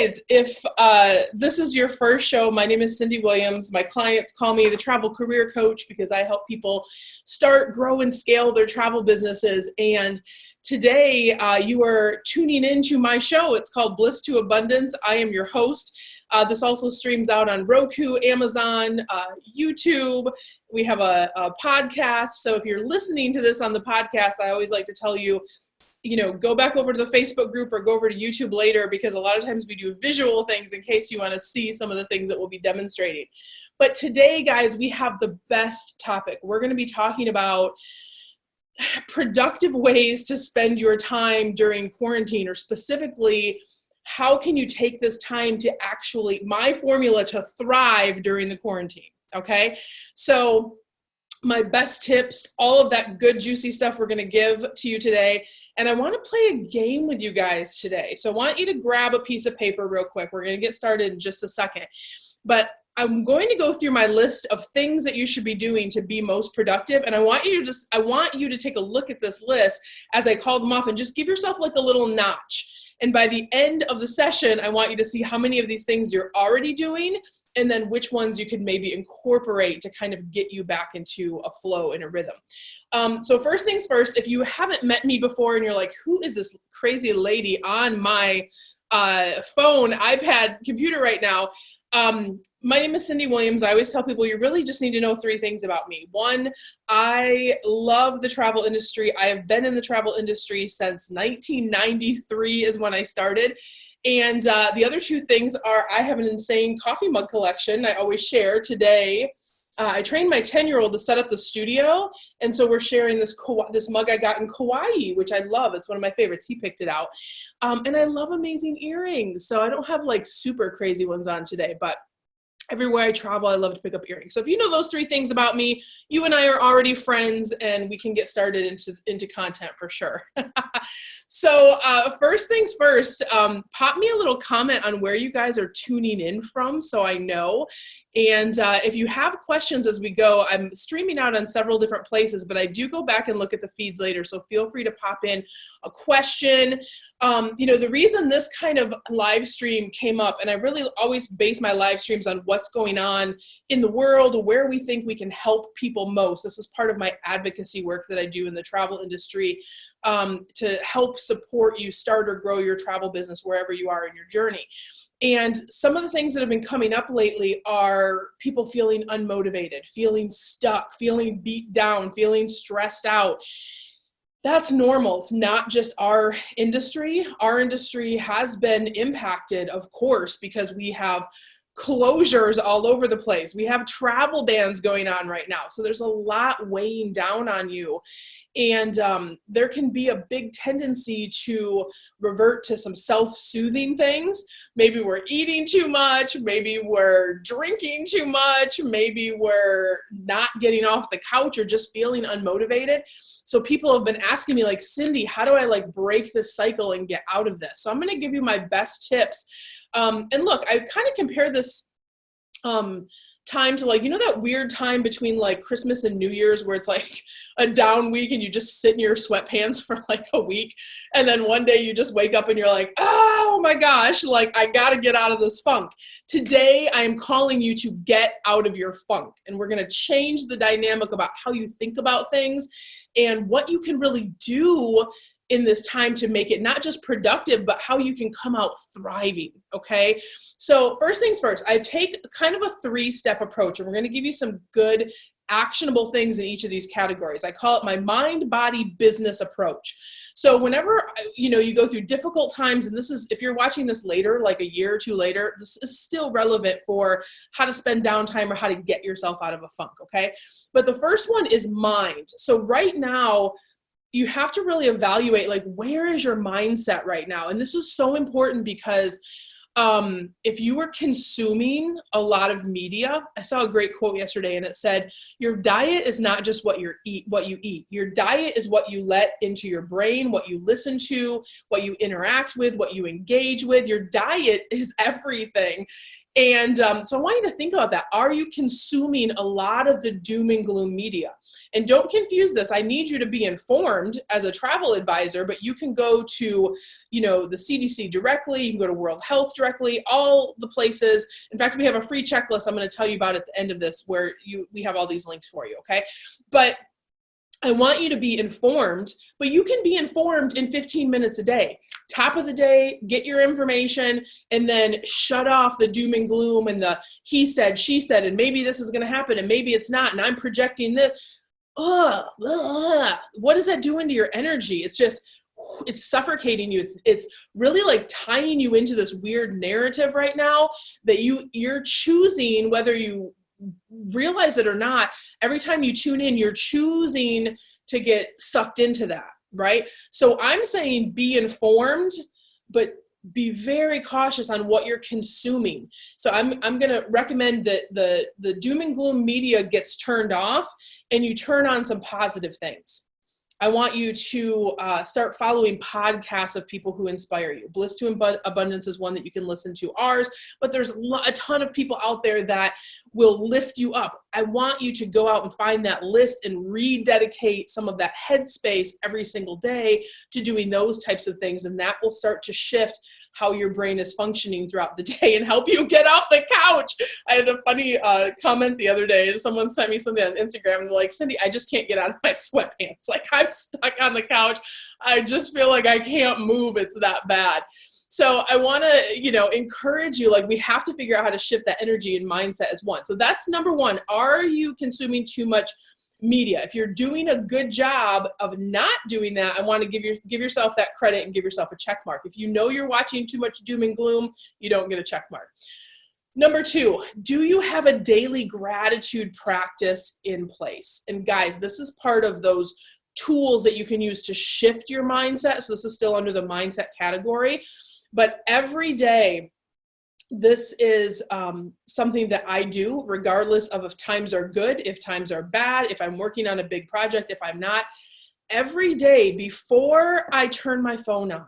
guys, if this is your first show, my name is Cyndi Williams. My clients call me the travel career coach because I help people start, grow, and scale their travel businesses. And today you are tuning into my show. It's called Bliss to Abundance. I am your host. This also streams out on Roku, Amazon, YouTube. We have a podcast. So if you're listening to this on the podcast, I always like to tell you, go back over to the Facebook group or go over to YouTube later, because a lot of times we do visual things in case you want to see some of the things that we'll be demonstrating. But today, guys, we have the best topic. We're going to be talking about productive ways to spend your time during quarantine, or specifically, how can you take this time to actually, my formula to thrive during the quarantine, okay? So my best tips, all of that good, juicy stuff we're going to give to you today. And I want to play a game with you guys today. So I want you to grab a piece of paper real quick. We're going to get started in just a second. But I'm going to go through my list of things that you should be doing to be most productive. And I want you to take a look at this list as I call them off and just give yourself like a little notch. And by the end of the session, I want you to see how many of these things you're already doing, and then which ones you could maybe incorporate to kind of get you back into a flow and a rhythm. So first things first, if you haven't met me before and you're like, who is this crazy lady on my phone, iPad, computer right now? My name is Cyndi Williams. I always tell people you really just need to know 3 things about me. 1, I love the travel industry. I have been in the travel industry since 1993 is when I started. And the other 2 things are I have an insane coffee mug collection I always share. Today, I trained my 10-year-old to set up the studio, and so we're sharing this mug I got in Kauai, which I love. It's one of my favorites. He picked it out. And I love amazing earrings, so I don't have like super crazy ones on today, but everywhere I travel, I love to pick up earrings. So if you know those 3 things about me, you and I are already friends, and we can get started into content for sure. So first things first, pop me a little comment on where you guys are tuning in from so I know. And if you have questions as we go, I'm streaming out on several different places, but I do go back and look at the feeds later, so feel free to pop in a question. The reason this kind of live stream came up, and I really always base my live streams on what's going on in the world, where we think we can help people most. This is part of my advocacy work that I do in the travel industry to help support you start or grow your travel business wherever you are in your journey. And some of the things that have been coming up lately are people feeling unmotivated, feeling stuck, feeling beat down, feeling stressed out. That's normal. It's not just our industry. Our industry has been impacted, of course, because we have closures all over the place. We have travel bans going on right now. So there's a lot weighing down on you. And there can be a big tendency to revert to some self-soothing things. Maybe we're eating too much. Maybe we're drinking too much. Maybe we're not getting off the couch or just feeling unmotivated. So people have been asking me like, Cyndi, how do I break this cycle and get out of this? So I'm going to give you my best tips. And look, I kind of compare this time to that weird time between Christmas and New Year's where it's like a down week and you just sit in your sweatpants for a week. And then one day you just wake up and you're like, oh my gosh, I got to get out of this funk. Today, I am calling you to get out of your funk. And we're going to change the dynamic about how you think about things and what you can really do in this time to make it not just productive, but how you can come out thriving, okay? So first things first, I take kind of a 3-step approach, and we're gonna give you some good actionable things in each of these categories. I call it my mind, body, business approach. So whenever, you go through difficult times, and this is, if you're watching this later, like a year or 2 later, this is still relevant for how to spend downtime or how to get yourself out of a funk, okay? But the first one is mind. So right now, you have to really evaluate, where is your mindset right now? And this is so important because if you were consuming a lot of media, I saw a great quote yesterday, and it said, your diet is not just what you eat. Your diet is what you let into your brain, what you listen to, what you interact with, what you engage with. Your diet is everything. And so I want you to think about that. Are you consuming a lot of the doom and gloom media? And don't confuse this. I need you to be informed as a travel advisor, but you can go to, the CDC directly. You can go to World Health directly, all the places. In fact, we have a free checklist I'm going to tell you about at the end of this where we have all these links for you, okay? But I want you to be informed, but you can be informed in 15 minutes a day. Top of the day, get your information, and then shut off the doom and gloom and the he said, she said, and maybe this is going to happen, and maybe it's not, and I'm projecting this. What is that doing to your energy? It's suffocating you. It's really like tying you into this weird narrative right now that you're choosing, whether you realize it or not. Every time you tune in, you're choosing to get sucked into that, right? So I'm saying be informed, but be very cautious on what you're consuming. So I'm going to recommend that the doom and gloom media gets turned off and you turn on some positive things. I want you to start following podcasts of people who inspire you. Bliss to Abundance is one that you can listen to, ours, but there's a ton of people out there that will lift you up. I want you to go out and find that list and rededicate some of that headspace every single day to doing those types of things. And that will start to shift how your brain is functioning throughout the day and help you get off the couch. I had a funny comment the other day. Someone sent me something on Instagram and like, Cyndi, I just can't get out of my sweatpants. Like I'm stuck on the couch. I just feel like I can't move. It's that bad. So I want to, encourage you, like we have to figure out how to shift that energy and mindset as one. So that's number one. Are you consuming too much media? If you're doing a good job of not doing that, I want to give yourself that credit and give yourself a check mark. If you know you're watching too much doom and gloom, you don't get a check mark. Number two, do you have a daily gratitude practice in place? And guys, this is part of those tools that you can use to shift your mindset. So this is still under the mindset category, but every day, this is something that I do regardless of if times are good, if times are bad, if I'm working on a big project, if I'm not. Every day before I turn my phone on,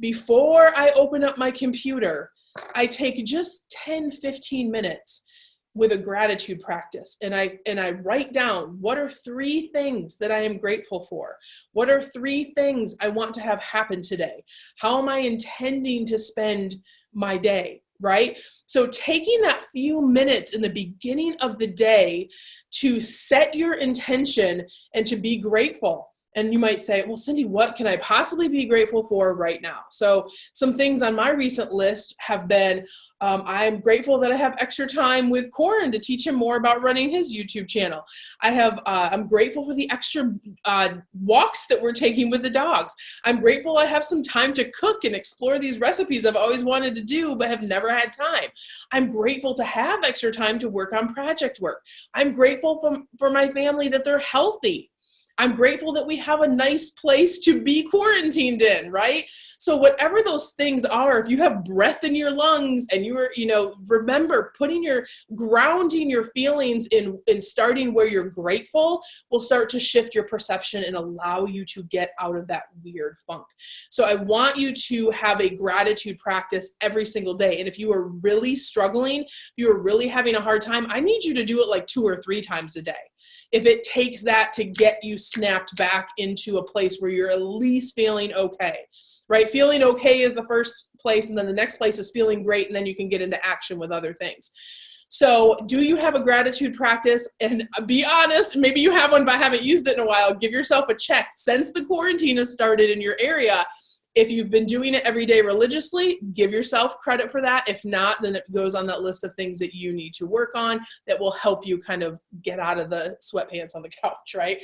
before I open up my computer, I take just 10, 15 minutes with a gratitude practice. And I write down, what are 3 things that I am grateful for? What are 3 things I want to have happen today? How am I intending to spend my day, right? So taking that few minutes in the beginning of the day to set your intention and to be grateful. And you might say, well, Cyndi, what can I possibly be grateful for right now? So some things on my recent list have been, I'm grateful that I have extra time with Corin to teach him more about running his YouTube channel. I'm grateful for the extra walks that we're taking with the dogs. I'm grateful I have some time to cook and explore these recipes I've always wanted to do, but have never had time. I'm grateful to have extra time to work on project work. I'm grateful for my family that they're healthy. I'm grateful that we have a nice place to be quarantined in, right? So whatever those things are, if you have breath in your lungs and remember grounding your feelings in starting where you're grateful will start to shift your perception and allow you to get out of that weird funk. So I want you to have a gratitude practice every single day. And if you are really struggling, if you are really having a hard time, I need you to do it like 2 or 3 times a day. If it takes that to get you snapped back into a place where you're at least feeling okay, right? Feeling okay is the first place, and then the next place is feeling great, and then you can get into action with other things. So do you have a gratitude practice? And be honest, maybe you have one, but haven't used it in a while. Give yourself a check. Since the quarantine has started in your area, if you've been doing it every day religiously, give yourself credit for that. If not, then it goes on that list of things that you need to work on that will help you kind of get out of the sweatpants on the couch, right?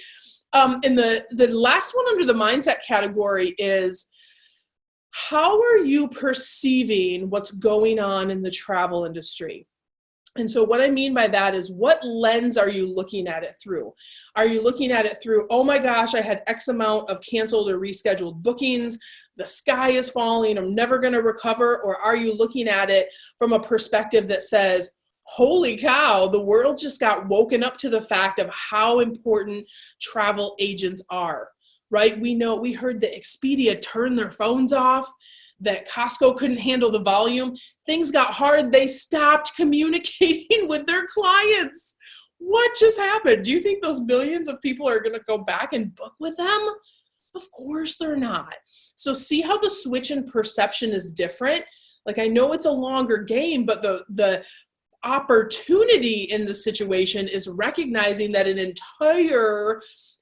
And the last one under the mindset category is, how are you perceiving what's going on in the travel industry? And so what I mean by that is, what lens are you looking at it through? Are you looking at it through, oh my gosh, I had X amount of canceled or rescheduled bookings, the sky is falling, I'm never going to recover? Or are you looking at it from a perspective that says, holy cow, the world just got woken up to the fact of how important travel agents are, right? We heard that Expedia turned their phones off, that Costco couldn't handle the volume. Things got hard. They stopped communicating with their clients. What just happened? Do you think those millions of people are going to go back and book with them? Of course they're not. So see how the switch in perception is different? Like, I know it's a longer game, but the opportunity in the situation is recognizing that an entire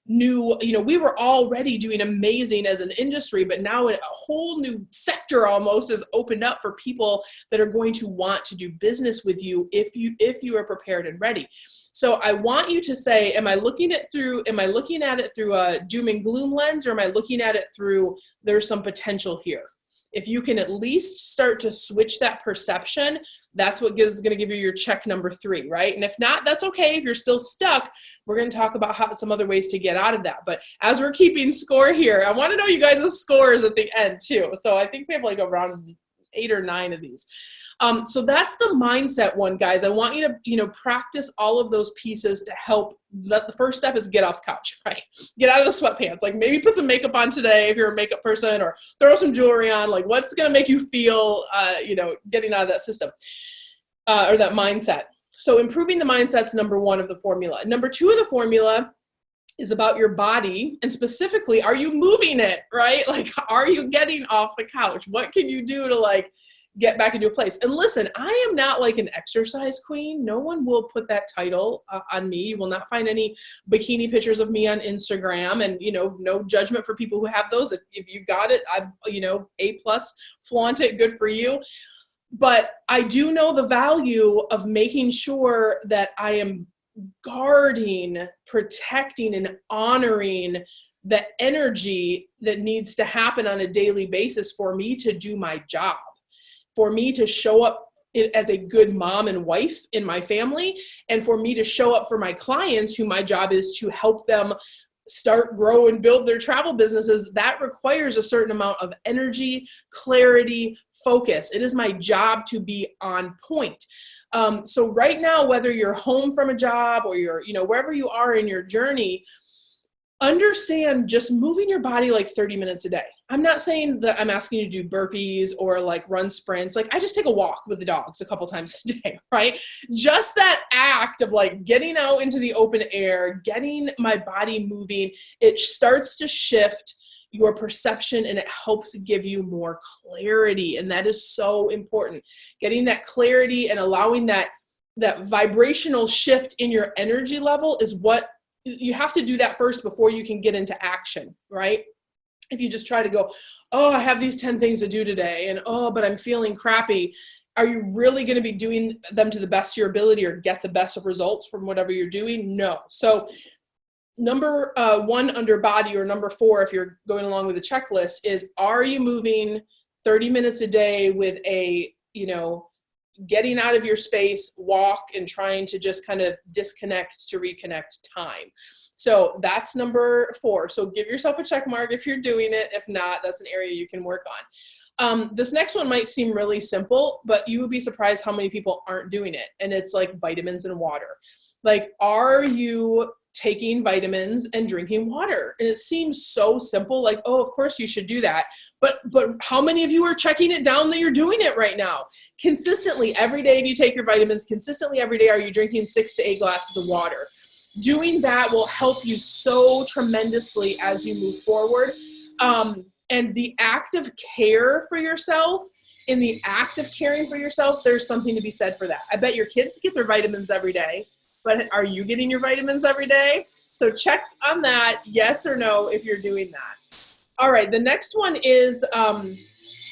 new, we were already doing amazing as an industry, but now a whole new sector almost is opened up for people that are going to want to do business with you if you are prepared and ready. So I want you to say, am I looking at it through a doom and gloom lens, or am I looking at it through there's some potential here? If you can at least start to switch that perception, that's what is going to give you your check number 3, right? And if not, that's okay. If you're still stuck, we're going to talk about some other ways to get out of that. But as we're keeping score here, I want to know you guys' scores at the end too. So I think we have like around 8 or 9 of these. So that's the mindset one, guys. I want you to, practice all of those pieces to help. The first step is get off the couch, right? Get out of the sweatpants. Like, maybe put some makeup on today if you're a makeup person, or throw some jewelry on. Like, what's going to make you feel, getting out of that system or that mindset. So improving the mindset's number 1 of the formula. Number 2 of the formula is about your body, and specifically, are you moving it, right? Like, are you getting off the couch? What can you do to get back into a place? And listen, I am not like an exercise queen. No one will put that title on me. You will not find any bikini pictures of me on Instagram, and, no judgment for people who have those. If you got it, A+, flaunt it, good for you. But I do know the value of making sure that I am guarding, protecting, and honoring the energy that needs to happen on a daily basis for me to do my job, for me to show up as a good mom and wife in my family, and for me to show up for my clients, who my job is to help them start, grow, and build their travel businesses. That requires a certain amount of energy, clarity, focus. It is my job to be on point. So right now, whether you're home from a job or you're, wherever you are in your journey, understand just moving your body like 30 minutes a day. I'm not saying that I'm asking you to do burpees or run sprints. I just take a walk with the dogs a couple times a day, right? Just that act of getting out into the open air, getting my body moving, it starts to shift your perception, and it helps give you more clarity. And that is so important. Getting that clarity and allowing that vibrational shift in your energy level is what you have to do that first before you can get into action, right? If you just try to go, oh, I have these 10 things to do today, and but I'm feeling crappy. Are you really going to be doing them to the best of your ability or get the best of results from whatever you're doing? No. So number 1 under body, or number 4, if you're going along with the checklist, is, are you moving 30 minutes a day with a, getting out of your space, walk, and trying to just kind of disconnect to reconnect time? So that's number 4. So give yourself a check mark if you're doing it. If not, that's an area you can work on. This next one might seem really simple, but you would be surprised how many people aren't doing it. And it's vitamins and water. Are you taking vitamins and drinking water? And it seems so simple, oh, of course you should do that. But how many of you are checking it down that you're doing it right now? Consistently, every day, do you take your vitamins? Consistently, every day, are you drinking 6 to 8 glasses of water? Doing that will help you so tremendously as you move forward. And the act of care for yourself, in the act of caring for yourself, there's something to be said for that. I bet your kids get their vitamins every day, but are you getting your vitamins every day? So check on that, yes or no, if you're doing that. All right, the next one is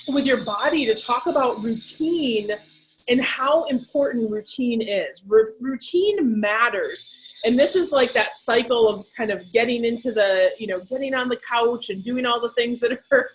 with your body, to talk about routine and how important routine is. Routine matters. And this is that cycle of kind of getting into the, getting on the couch and doing all the things that are,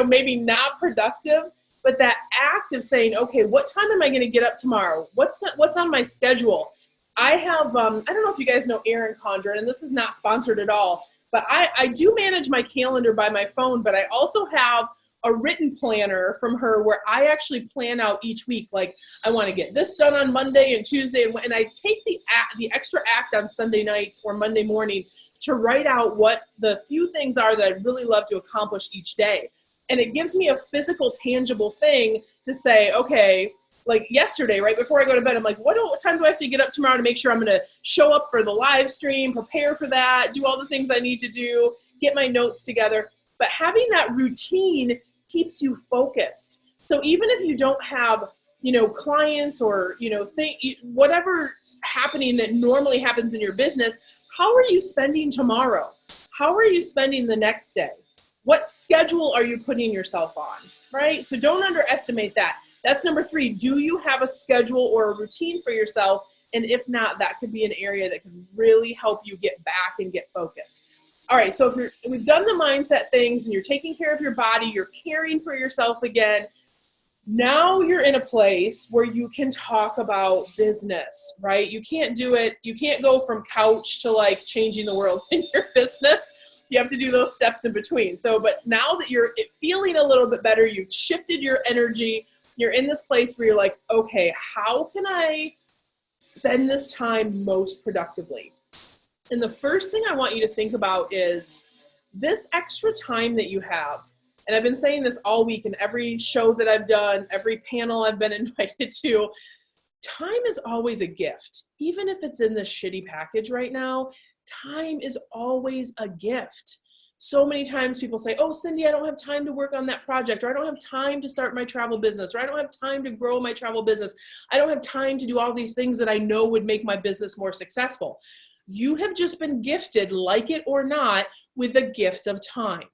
maybe not productive, but that act of saying, okay, what time am I going to get up tomorrow? What's on my schedule? I have, I don't know if you guys know Erin Condren, and this is not sponsored at all, but I do manage my calendar by my phone, but I also have a written planner from her where I actually plan out each week. I want to get this done on Monday and Tuesday, and I take the extra act on Sunday nights or Monday morning to write out what the few things are that I'd really love to accomplish each day. And it gives me a physical, tangible thing to say, okay, like yesterday, right before I go to bed, I'm like, what time do I have to get up tomorrow to make sure I'm going to show up for the live stream, prepare for that, do all the things I need to do, get my notes together. But having that routine keeps you focused. So even if you don't have, clients or, whatever happening that normally happens in your business, how are you spending tomorrow? How are you spending the next day? What schedule are you putting yourself on, right? So don't underestimate that. That's number 3. Do you have a schedule or a routine for yourself? And if not, that could be an area that can really help you get back and get focused. All right, so if we've done the mindset things and you're taking care of your body, you're caring for yourself again, now you're in a place where you can talk about business, right? You can't go from couch to like changing the world in your business. You have to do those steps in between. So, but now that you're feeling a little bit better, you've shifted your energy, you're in this place where you're like, okay, how can I spend this time most productively? And the first thing I want you to think about is this extra time that you have. And I've been saying this all week in every show that I've done, every panel I've been invited to. Time is always a gift. Even if it's in this shitty package right now, time is always a gift. So many times people say, oh, Cyndi, I don't have time to work on that project, or I don't have time to start my travel business, or I don't have time to grow my travel business. I don't have time to do all these things that I know would make my business more successful. You have just been gifted, like it or not, with the gift of time.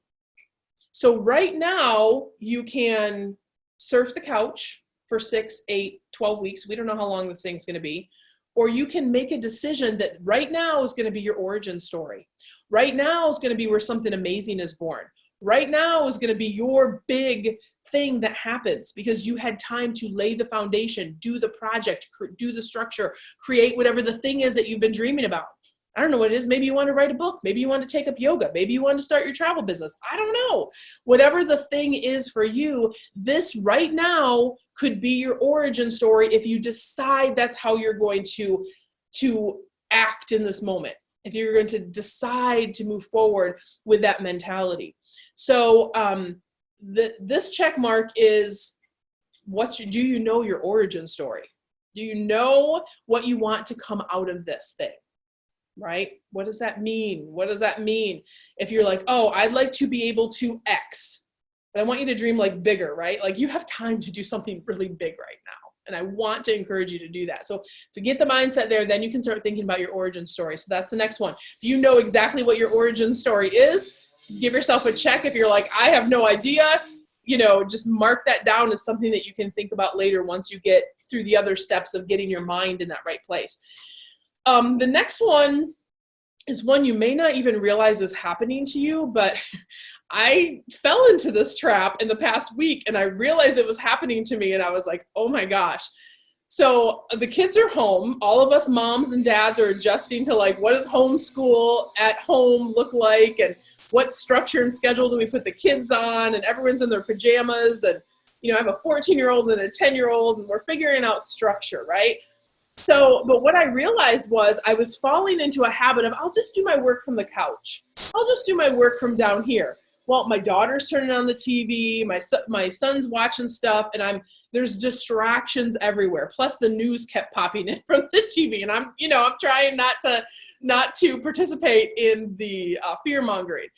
So right now, you can surf the couch for 6, 8, 12 weeks. We don't know how long this thing's going to be. Or you can make a decision that right now is going to be your origin story. Right now is going to be where something amazing is born. Right now is going to be your big thing that happens because you had time to lay the foundation, do the project, do the structure, create whatever the thing is that you've been dreaming about. I don't know what it is. Maybe you want to write a book. Maybe you want to take up yoga. Maybe you want to start your travel business. I don't know. Whatever the thing is for you, this right now could be your origin story if you decide that's how you're going to act in this moment. If you're going to decide to move forward with that mentality. So this check mark is, do you know your origin story? Do you know what you want to come out of this thing? Right? What does that mean? What does that mean? If you're like, oh, I'd like to be able to X, but I want you to dream like bigger, right? Like you have time to do something really big right now. And I want to encourage you to do that. So to get the mindset there, then you can start thinking about your origin story. So that's the next one. Do you know exactly what your origin story is? Give yourself a check. If you're like, I have no idea, just mark that down as something that you can think about later once you get through the other steps of getting your mind in that right place. The next one is one you may not even realize is happening to you, but I fell into this trap in the past week and I realized it was happening to me and I was like, oh my gosh. So the kids are home. All of us moms and dads are adjusting to like, what does homeschool at home look like? And what structure and schedule do we put the kids on? And everyone's in their pajamas. And, I have a 14-year-old and a 10-year-old and we're figuring out structure, right? So, but what I realized was I was falling into a habit of, I'll just do my work from the couch. I'll just do my work from down here. Well, my daughter's turning on the TV, my son's watching stuff, and there's distractions everywhere. Plus the news kept popping in from the TV, and I'm trying not to participate in the fear mongering.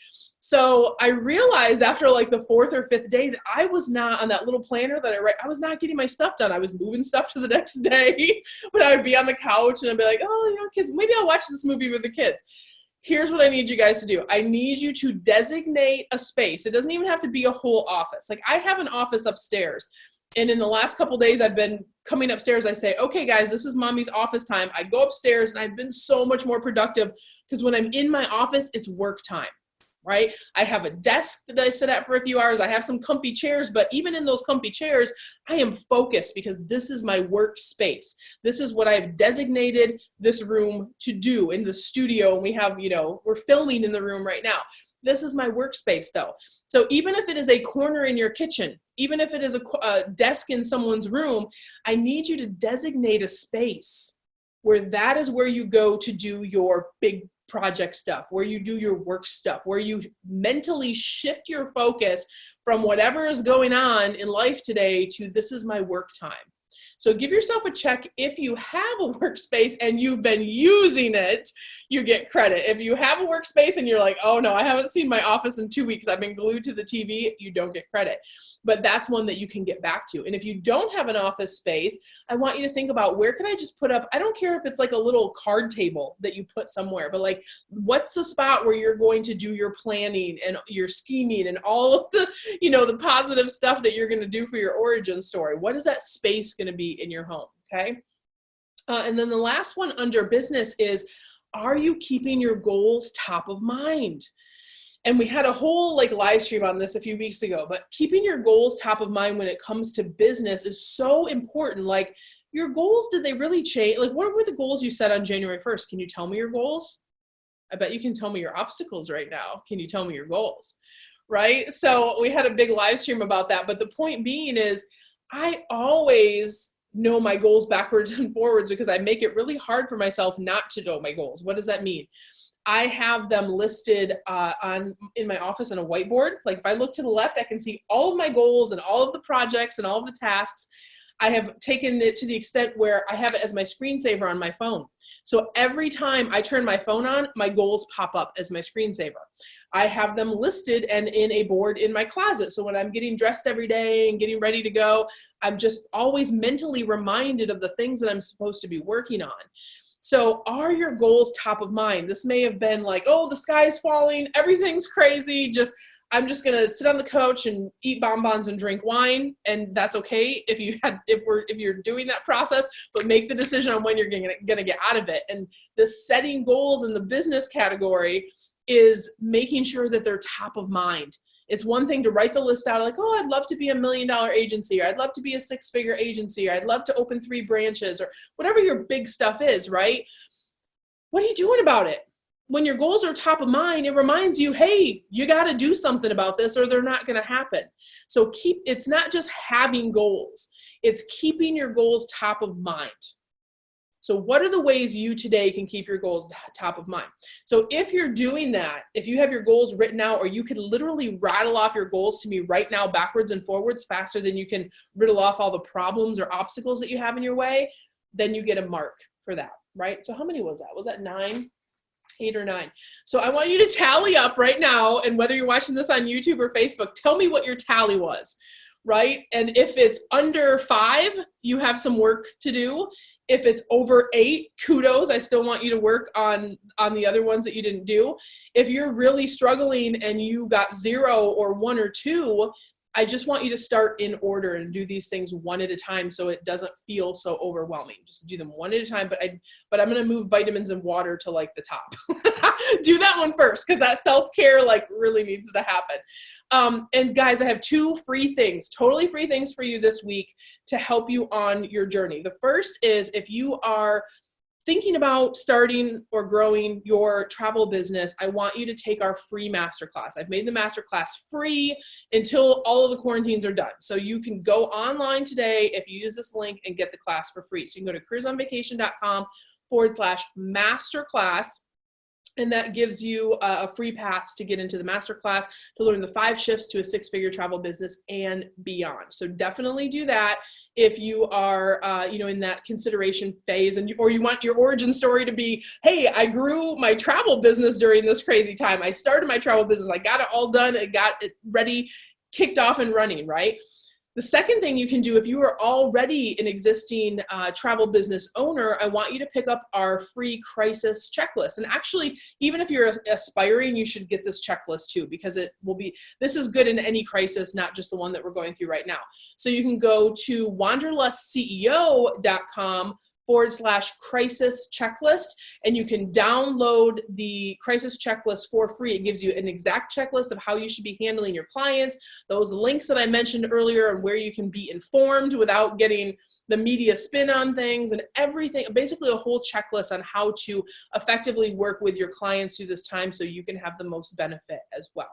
So I realized after like the 4th or 5th day that I was not on that little planner that I write. I was not getting my stuff done. I was moving stuff to the next day, but I would be on the couch and I'd be like, oh, kids, maybe I'll watch this movie with the kids. Here's what I need you guys to do. I need you to designate a space. It doesn't even have to be a whole office. Like I have an office upstairs. And in the last couple of days, I've been coming upstairs. I say, okay, guys, this is mommy's office time. I go upstairs and I've been so much more productive because when I'm in my office, it's work time. Right? I have a desk that I sit at for a few hours. I have some comfy chairs, but even in those comfy chairs, I am focused because this is my workspace. This is what I've designated this room to do in the studio. And we have, we're filming in the room right now. This is my workspace though. So even if it is a corner in your kitchen, even if it is a desk in someone's room, I need you to designate a space where that is where you go to do your big project stuff, where you do your work stuff, where you mentally shift your focus from whatever is going on in life today to this is my work time. So give yourself a check. If you have a workspace and you've been using it, you get credit. If you have a workspace and you're like, oh no, I haven't seen my office in 2 weeks, I've been glued to the TV, you don't get credit. But that's one that you can get back to. And if you don't have an office space, I want you to think about, where can I just put up, I don't care if it's like a little card table that you put somewhere, but like, what's the spot where you're going to do your planning and your scheming and all of the, the positive stuff that you're going to do for your origin story? What is that space going to be in your home? Okay. And then the last one under business is, are you keeping your goals top of mind? And we had a whole live stream on this a few weeks ago, but keeping your goals top of mind when it comes to business is so important. Like, your goals, did they really change? Like, what were the goals you set on January 1st? Can you tell me your goals? I bet you can tell me your obstacles right now. Can you tell me your goals? Right? So we had a big live stream about that. But the point being is, I always know my goals backwards and forwards because I make it really hard for myself not to know my goals. What does that mean? I have them listed in my office on a whiteboard. Like, if I look to the left, I can see all of my goals and all of the projects and all of the tasks. I have taken it to the extent where I have it as my screensaver on my phone. So every time I turn my phone on, my goals pop up as my screensaver. I have them listed and in a board in my closet. So when I'm getting dressed every day and getting ready to go, I'm just always mentally reminded of the things that I'm supposed to be working on. So are your goals top of mind? This may have been like, oh, the sky's falling, everything's crazy, I'm just gonna sit on the couch and eat bonbons and drink wine, and that's okay if you're doing that process, but make the decision on when you're gonna get out of it. And the setting goals in the business category is making sure that they're top of mind. It's one thing to write the list out like, oh, I'd love to be $1 million agency, or I'd love to be a 6-figure agency, or I'd love to open 3 branches, or whatever your big stuff is, right? What are you doing about it? When your goals are top of mind, it reminds you, hey, you got to do something about this or they're not going to happen. So it's not just having goals, it's keeping your goals top of mind. So what are the ways you today can keep your goals top of mind? So if you're doing that, if you have your goals written out, or you could literally rattle off your goals to me right now, backwards and forwards, faster than you can riddle off all the problems or obstacles that you have in your way, then you get a mark for that, right? So how many was that? Was that 9? 8 or 9. So I want you to tally up right now, and whether you're watching this on YouTube or Facebook, tell me what your tally was, right? And if it's under 5, you have some work to do. If it's over 8, kudos. I still want you to work on the other ones that you didn't do. If you're really struggling and you got 0 or 1 or 2, I just want you to start in order and do these things one at a time so it doesn't feel so overwhelming. Just do them one at a time, but I'm going to move vitamins and water to the top. Do that one first, because that self-care really needs to happen. And guys, I have 2 free things, totally free things for you this week to help you on your journey. The first is, if you are thinking about starting or growing your travel business, I want you to take our free masterclass. I've made the masterclass free until all of the quarantines are done. So you can go online today if you use this link and get the class for free. So you can go to careersonvacation.com/masterclass. And that gives you a free pass to get into the masterclass to learn the 5 shifts to a 6-figure travel business and beyond. So definitely do that if you are, in that consideration phase, or you want your origin story to be, hey, I grew my travel business during this crazy time. I started my travel business. I got it all done. I got it ready, kicked off and running, right? The second thing you can do, if you are already an existing travel business owner, I want you to pick up our free crisis checklist. And actually, even if you're aspiring, you should get this checklist too, because this is good in any crisis, not just the one that we're going through right now. So you can go to wanderlustceo.com/crisis checklist, and you can download the crisis checklist for free. It gives you an exact checklist of how you should be handling your clients, those links that I mentioned earlier, and where you can be informed without getting the media spin on things, and everything, basically a whole checklist on how to effectively work with your clients through this time so you can have the most benefit as well.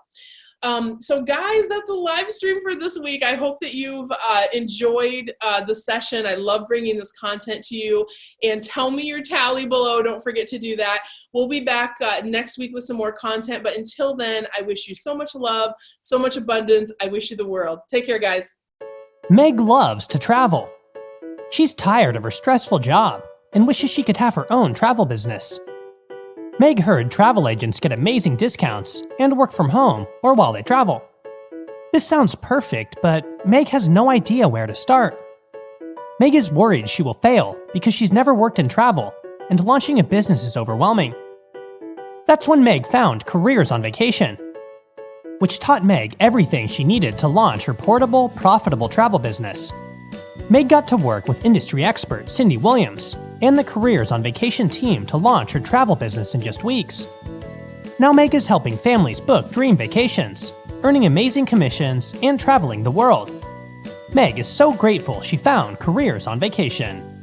So guys, that's a live stream for this week. I hope that you've enjoyed the session. I love bringing this content to you, and tell me your tally below. Don't forget to do that. We'll be back next week with some more content, but until then, I wish you so much love, so much abundance. I wish you the world. Take care, guys. Meg loves to travel. She's tired of her stressful job and wishes she could have her own travel business. Meg heard travel agents get amazing discounts and work from home or while they travel. This sounds perfect, but Meg has no idea where to start. Meg is worried she will fail because she's never worked in travel, and launching a business is overwhelming. That's when Meg found Careers on Vacation, which taught Meg everything she needed to launch her portable, profitable travel business. Meg got to work with industry expert Cyndi Williams and the Careers on Vacation team to launch her travel business in just weeks. Now Meg is helping families book dream vacations, earning amazing commissions, and traveling the world. Meg is so grateful she found Careers on Vacation.